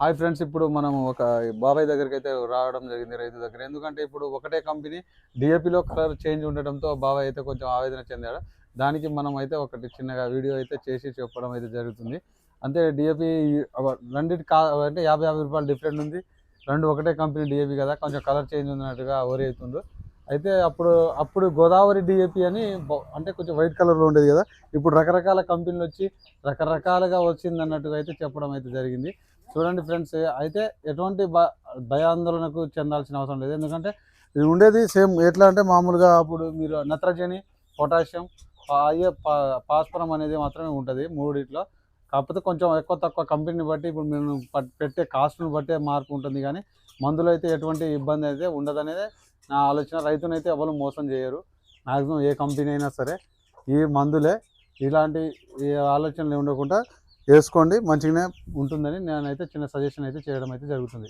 Hi friends, ఇప్పుడు మనం ఒక బాబాయ్ దగ్గరికి అయితే రావడం జరిగింది, రైతు దగ్గర. ఎందుకంటే ఇప్పుడు ఒకటే కంపెనీ డిఏపిలో కలర్ చేంజ్ ఉండడంతో బాబాయ్ అయితే కొంచెం ఆవేదన చెందాడు. దానికి మనం అయితే ఒకటి చిన్నగా వీడియో అయితే చేసి చెప్పడం అయితే జరుగుతుంది. అంతే డిఏపి రెండింటి అంటే 50 రూపాయలు డిఫరెంట్ ఉంది. రెండు ఒకటే కంపెనీ డిఏపి కదా, కొంచెం కలర్ చేంజ్ ఉన్నట్టుగా ఓరి అవుతుండ్రు. అయితే అప్పుడు గోదావరి డిఏపి అని అంటే కొంచెం వైట్ కలర్లో ఉండేది కదా, ఇప్పుడు రకరకాల కంపెనీలు వచ్చి రకరకాలుగా వచ్చింది అన్నట్టుగా అయితే చెప్పడం అయితే జరిగింది. చూడండి ఫ్రెండ్స్, అయితే ఎటువంటి భయాందోళనకు చెందాల్సిన అవసరం లేదు. ఎందుకంటే ఇది ఉండేది సేమ్ ఎట్లా అంటే మామూలుగా అప్పుడు మీరు నత్రజని, పొటాషియం, అయ్యే పాస్పరం అనేది మాత్రమే ఉంటుంది మూడిట్లో. కాకపోతే కొంచెం ఎక్కువ తక్కువ కంపెనీని బట్టి ఇప్పుడు మేము పెట్టే కాస్ట్ను బట్టే మార్పు ఉంటుంది. కానీ మందులు అయితే ఎటువంటి ఇబ్బంది అయితే ఉండదనేదే నా ఆలోచన. రైతునైతే ఎవరు మోసం చేయరు, మ్యాక్సిమం ఏ కంపెనీ అయినా సరే. ఈ మందులే ఇలాంటి ఆలోచనలు ఉండకుండా వేసుకోండి, మంచిగానే ఉంటుందని నేనైతే చిన్న సజెషన్ అయితే చేయడం అయితే జరుగుతుంది.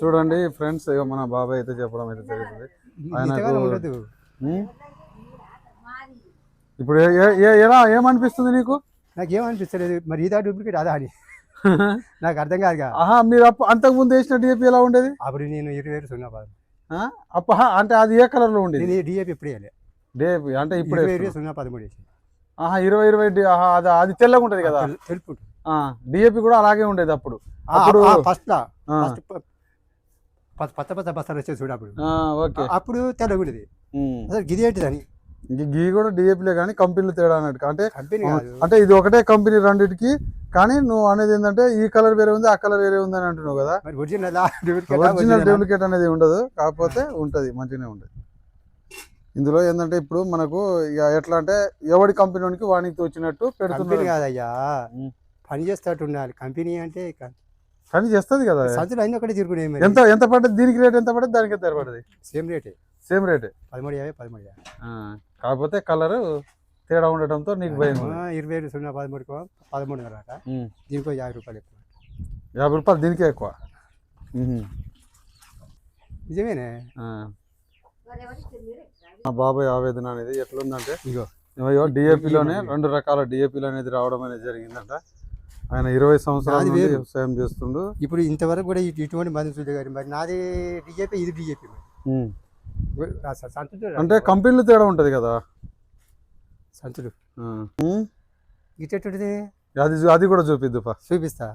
చూడండి ఫ్రెండ్స్, మన బాబాయ్ అయితే చెప్పడం అయితే జరుగుతుంది. ఆయనకు ఇప్పుడు ఎలా ఏమనిపిస్తుంది నీకు? నాకు ఏమనిపిస్తలేదు, మరి ఇదా డూప్లికేట్ అదా అని నాకు అర్థం కాదు. మీరు అంతకు ముందు వేసిన డిఏపి ఎలా ఉండేది? అప్పుడు నేను 20 సున్నా అంటే అది ఏ కలర్ లో ఉండేది? డిఏపి ఇప్పుడు డిఏపి అంటే ఇప్పుడు 0.13 వేసి 20 అది తెల్లగా ఉంటది కదా, తెలుపు. డిఏపి కూడా అలాగే ఉండేది అప్పుడు. ఫస్ట్ పచ్చ పచ్చ బస్తాలు వచ్చేది చూడు అప్పుడు. అప్పుడు తెల్లగా ఉండేది. అసలు గిది ఏంటిదని గీ కూడా డిఏపిలే కానీ కంపెనీలు తేడా అన్నట్టు. అంటే ఇది ఒకటే కంపెనీ రెండింటికి, కానీ నువ్వు అనేది ఏంటంటే ఈ కలర్ వేరే ఉంది, ఆ కలర్ వేరే ఉంది అని అంటున్నావు కదా. ఒరిజినల్ డూప్లికేట్ అనేది ఉండదు, కాకపోతే ఉంటుంది, మంచిగానే ఉంటుంది. ఇందులో ఏంటంటే ఇప్పుడు మనకు ఎట్లా అంటే ఎవడి కంపెనీకి వానికి వచ్చినట్టు పెడుతున్నారు కాదయ్యా, పని చేస్తూ ఉండాలి. కంపెనీ అంటే పని చేస్తుంది కదా, సంచులు అన్ని ఒకటే తిరుగునే. ఎంత పడ్డది దీనికి రేట్, ఎంత పడ్డది దానికి ఎంత పడ్డది? సేమ్ రేటే 13.50. కాకపోతే కలర్ తేడా ఉండటంతో నీకు భయం. 20.13 13.5 దీనికో 50 రూపాయలు ఎక్కువ. 50 రూపాయలు దీనికే ఎక్కువ. నిజమేనే. మా బాబాయ్ ఆవేదన అనేది ఎట్లుందంటే, ఇగో డిఏపిలోనే 2 రకాల డిఏపిలు అనేది రావడం అనేది జరిగిందంట. ఆయన 20 సంవత్సరాలు వ్యవసాయం చేస్తుండు. ఇప్పుడు ఇంతవరకు కూడా ఇటువంటి మంది చూడగారు. మరి నాది డిఏపి, ఇది డిఏపి. అంటే కంపెనీలు తేడా ఉంటది కదా సంచులు. ఇటెట్టుది అది కూడా చూపిస్తా.